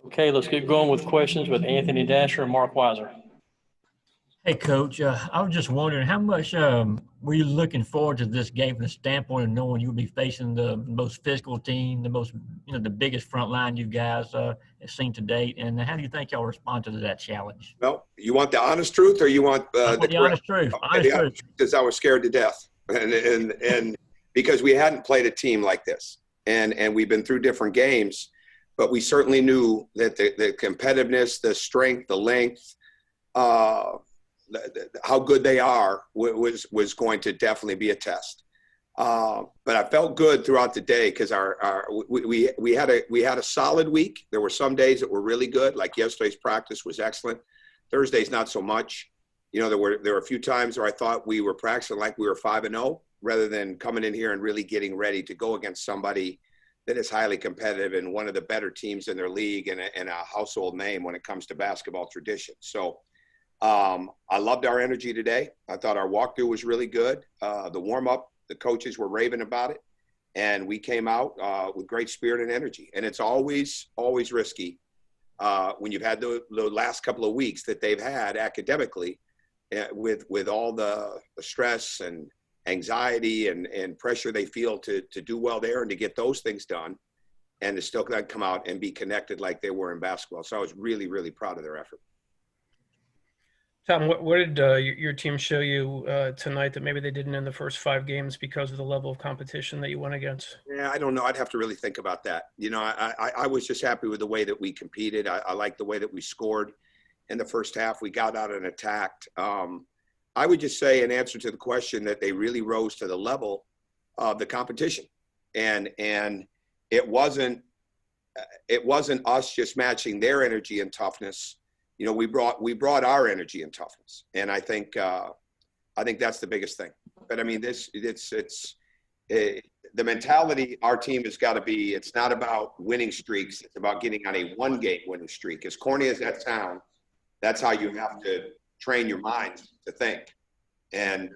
Okay, let's get going with questions with Anthony Dasher and Mark Weiser. Hey, Coach. I was just wondering how much were you looking forward to this game from the standpoint of knowing you'll be facing the most physical team, the most, the biggest front line you guys have seen to date, and how do you think y'all respond to that challenge? Well, you want the honest truth, or you want I want the honest truth? Okay, the honest truth is I was scared to death, and because we hadn't played a team like this, and we've been through different games, but we certainly knew that the competitiveness, the strength, the length, how good they are was going to definitely be a test. But I felt good throughout the day because we had a solid week. There were some days that were really good, like yesterday's practice was excellent. Thursday's not so much. There were a few times where I thought we were practicing like we were 5-0, rather than coming in here and really getting ready to go against somebody that is highly competitive and one of the better teams in their league and a household name when it comes to basketball tradition. So I loved our energy today. I thought our walkthrough was really good. The warm-up, the coaches were raving about it, and we came out with great spirit and energy. And it's always risky when you've had the last couple of weeks that they've had academically with all the stress and anxiety and pressure they feel to do well there and to get those things done, and to still come out and be connected like they were in basketball. So I was really, really proud of their effort. Tom, what did your team show you tonight that maybe they didn't in the first 5 games because of the level of competition that you went against? Yeah, I don't know. I'd have to really think about that. I was just happy with the way that we competed. I liked the way that we scored in the first half. We got out and attacked. I would just say, in answer to the question, that they really rose to the level of the competition, and it wasn't us just matching their energy and toughness. We brought our energy and toughness, and I think that's the biggest thing. But I mean, the mentality our team has got to be. It's not about winning streaks. It's about getting on a 1-game winning streak. As corny as that sounds, that's how you have to train your mind to think, and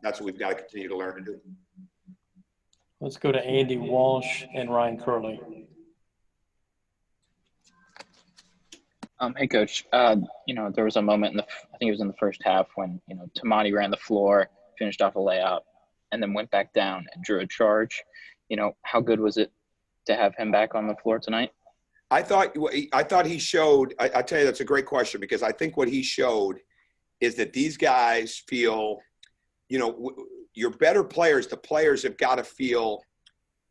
that's what we've got to continue to learn to do. Let's go to Andy Walsh and Ryan Curley. Hey, Coach. There was a moment I think it was in the first half when, Tommie ran the floor, finished off a layup, and then went back down and drew a charge. How good was it to have him back on the floor tonight? I thought he showed. I tell you, that's a great question, because I think what he showed is that these guys feel, your better players, the players have got to feel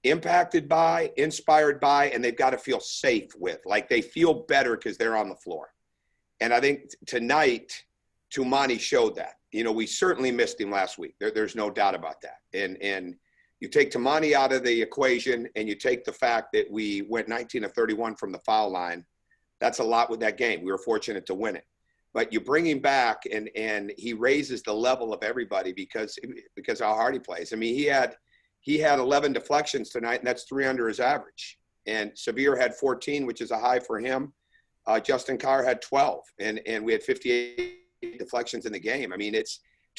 impacted by, inspired by, and they've got to feel safe with. Like, they feel better because they're on the floor. And I think tonight, Tommie showed that. We certainly missed him last week. There's no doubt about that. And you take Tommie out of the equation, and you take the fact that we went 19 of 31 from the foul line. That's a lot with that game. We were fortunate to win it. But you bring him back, and he raises the level of everybody because how hard he plays. I mean, he had 11 deflections tonight, and that's 3 under his average. And Severe had 14, which is a high for him. Justin Carr had 12, and we had 58 deflections in the game. I mean,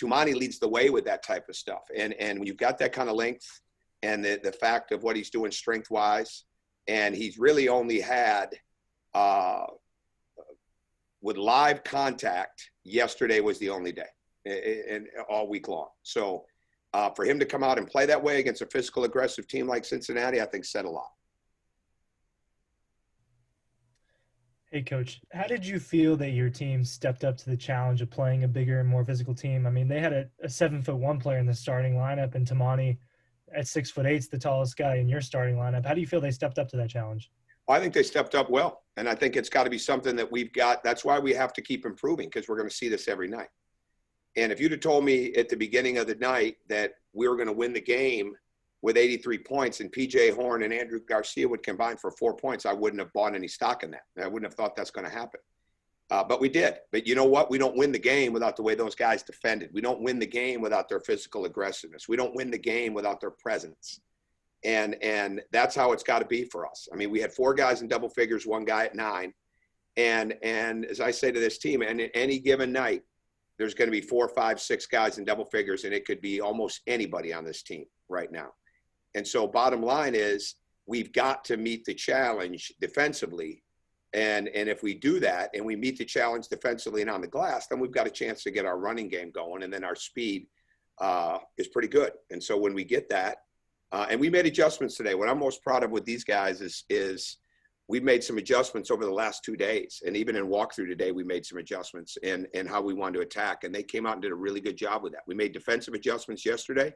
Tommie leads the way with that type of stuff. And when you've got that kind of length and the fact of what he's doing strength-wise, and he's really only had with live contact, yesterday was the only day and all week long. So for him to come out and play that way against a physical, aggressive team like Cincinnati, I think said a lot. Hey, Coach, how did you feel that your team stepped up to the challenge of playing a bigger and more physical team? I mean, they had a 7'1" player in the starting lineup, and Tommie at 6'8" is the tallest guy in your starting lineup. How do you feel they stepped up to that challenge? I think they stepped up well, and I think it's got to be something that we've got. That's why we have to keep improving, because we're going to see this every night. And if you'd have told me at the beginning of the night that we were going to win the game with 83 points and P.J. Horn and Andrew Garcia would combine for 4 points, I wouldn't have bought any stock in that. I wouldn't have thought that's going to happen. But we did. But you know what? We don't win the game without the way those guys defended. We don't win the game without their physical aggressiveness. We don't win the game without their presence. And that's how it's got to be for us. I mean, we had 4 guys in double figures, 1 guy at 9. And as I say to this team, and at any given night, there's going to be 4, 5, 6 guys in double figures, and it could be almost anybody on this team right now. And so bottom line is, we've got to meet the challenge defensively And if we do that and we meet the challenge defensively and on the glass, then we've got a chance to get our running game going, and then our speed is pretty good. And so when we get that, and we made adjustments today. What I'm most proud of with these guys is we've made some adjustments over the last 2 days. And even in walkthrough today, we made some adjustments in how we wanted to attack. And they came out and did a really good job with that. We made defensive adjustments yesterday,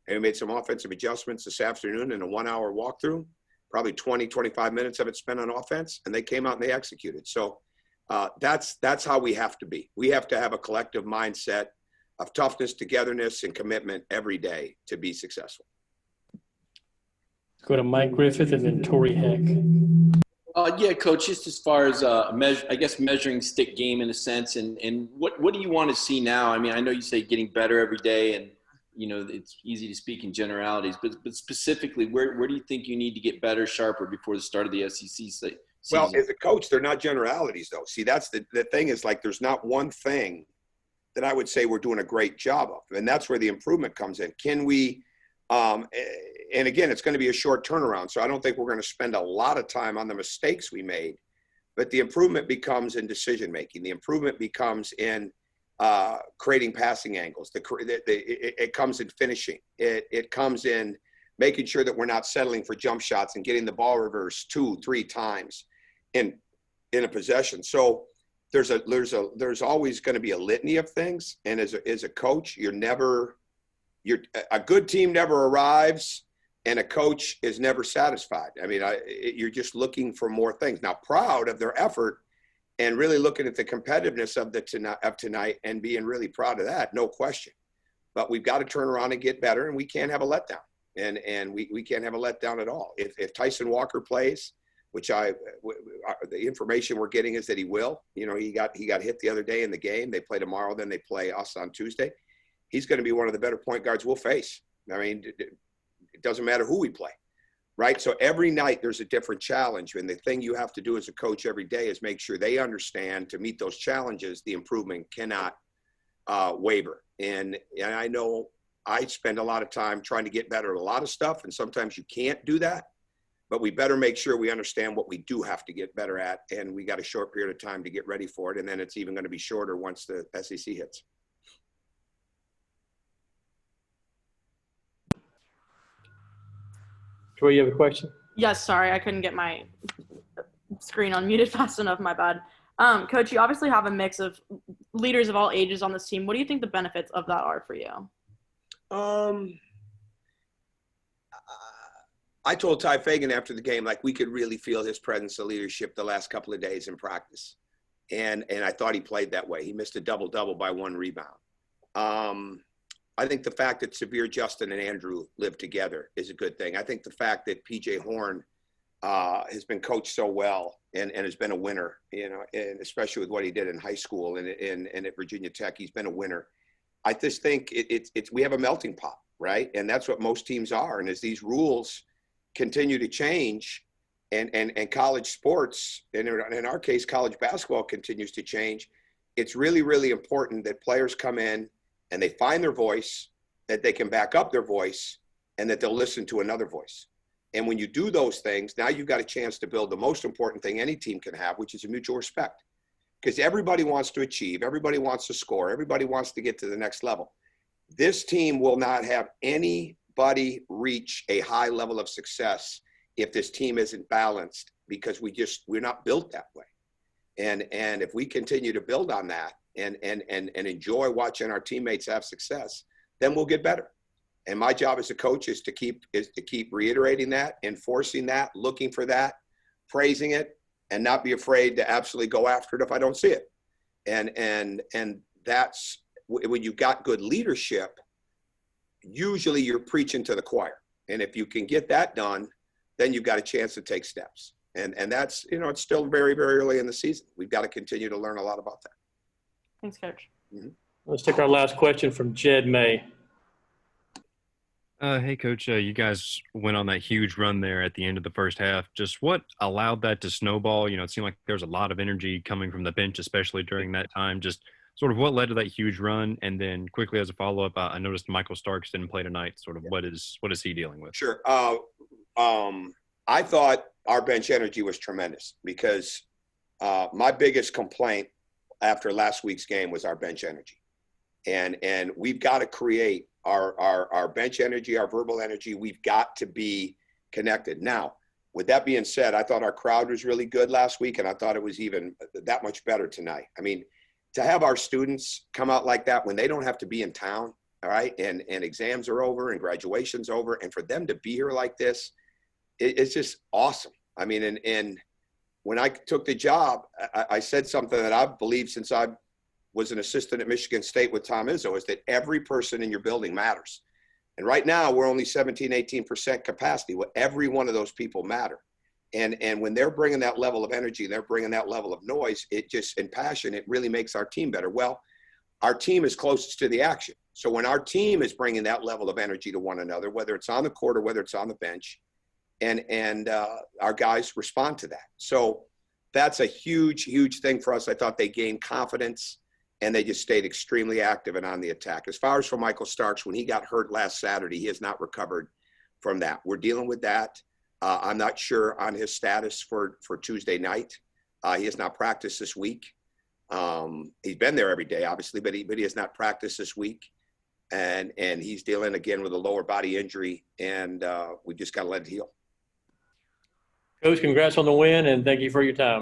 and we made some offensive adjustments this afternoon in a 1 hour walkthrough, probably 20, 25 minutes of it spent on offense. And they came out and they executed. So that's how we have to be. We have to have a collective mindset of toughness, togetherness, and commitment every day to be successful. Go to Mike Griffith and then Torrey Heck. Yeah, Coach, just as far as measuring stick game in a sense, and what do you want to see now? I mean, I know you say getting better every day, and it's easy to speak in generalities, but specifically, where do you think you need to get better, sharper before the start of the SEC season? Well, as a coach, they're not generalities, though. See, that's the thing is, like, there's not one thing that I would say we're doing a great job of, and that's where the improvement comes in. Can we? And again, it's going to be a short turnaround, so I don't think we're going to spend a lot of time on the mistakes we made, but the improvement becomes in decision making. The improvement becomes in creating passing angles. It comes in finishing. It comes in making sure that we're not settling for jump shots and getting the ball reversed 2-3 times in a possession. So there's always going to be a litany of things, and as a coach, a good team never arrives, and a coach is never satisfied. I mean, you're just looking for more things. Now, proud of their effort and really looking at the competitiveness of tonight and being really proud of that, no question. But we've got to turn around and get better, and we can't have a letdown. And we can't have a letdown at all. If Tyson Walker plays, which the information we're getting is that he will. He got hit the other day in the game. They play tomorrow, then they play us on Tuesday. He's going to be one of the better point guards we'll face. I mean, it doesn't matter who we play, right? So every night there's a different challenge. And the thing you have to do as a coach every day is make sure they understand to meet those challenges, the improvement cannot waver. And I know I spend a lot of time trying to get better at a lot of stuff, and sometimes you can't do that. But we better make sure we understand what we do have to get better at, and we got a short period of time to get ready for it. And then it's even going to be shorter once the SEC hits. Troy, you have a question? Yes, sorry, I couldn't get my screen unmuted fast enough. My bad. Coach, you obviously have a mix of leaders of all ages on this team. What do you think the benefits of that are for you? I told Ty Fagan after the game, like, we could really feel his presence of leadership the last couple of days in practice. And I thought he played that way. He missed a double-double by 1 rebound. I think the fact that Severe, Justin, and Andrew live together is a good thing. I think the fact that P.J. Horn has been coached so well and has been a winner, and especially with what he did in high school and at Virginia Tech, he's been a winner. I just think we have a melting pot, right? And that's what most teams are. And as these rules continue to change and college sports, and in our case, college basketball continues to change, it's really, really important that players come in and they find their voice, that they can back up their voice, and that they'll listen to another voice. And when you do those things, now you've got a chance to build the most important thing any team can have, which is a mutual respect. Because everybody wants to achieve, everybody wants to score, everybody wants to get to the next level. This team will not have anybody reach a high level of success if this team isn't balanced, because we're not built that way. And if we continue to build on that and enjoy watching our teammates have success, then we'll get better. And my job as a coach is to keep reiterating that, enforcing that, looking for that, praising it, and not be afraid to absolutely go after it if I don't see it. And that's when you've got good leadership, usually you're preaching to the choir. And if you can get that done, then you've got a chance to take steps. And that's, it's still very, very early in the season. We've got to continue to learn a lot about that. Thanks, Coach. Mm-hmm. Let's take our last question from Jed May. Hey, Coach, you guys went on that huge run there at the end of the first half. Just what allowed that to snowball? It seemed like there was a lot of energy coming from the bench, especially during that time. Just sort of what led to that huge run? And then quickly as a follow-up, I noticed Michael Starks didn't play tonight. Sort of what is he dealing with? Sure. I thought our bench energy was tremendous because My biggest complaint after last week's game was our bench energy. And we've got to create our bench energy, our verbal energy. We've got to be connected. Now, with that being said, I thought our crowd was really good last week, and I thought it was even that much better tonight. I mean, to have our students come out like that when they don't have to be in town, all right, and exams are over and graduation's over, and for them to be here like this, it's just awesome. I mean, and when I took the job, I said something that I've believed since I was an assistant at Michigan State with Tom Izzo, is that every person in your building matters. And right now we're only 17, 18% capacity. Well, every one of those people matter. And when they're bringing that level of energy, they're bringing that level of noise, it just, and passion, it really makes our team better. Well, our team is closest to the action. So when our team is bringing that level of energy to one another, whether it's on the court or whether it's on the bench, and our guys respond to that. So that's a huge, huge thing for us. I thought they gained confidence, and they just stayed extremely active and on the attack. As far as for Michael Starks, when he got hurt last Saturday, he has not recovered from that. We're dealing with that. I'm not sure on his status for Tuesday night. He has not practiced this week. He's been there every day, obviously, but he has not practiced this week. And he's dealing again with a lower body injury, and we just got to let it heal. Coach, congrats on the win, and thank you for your time.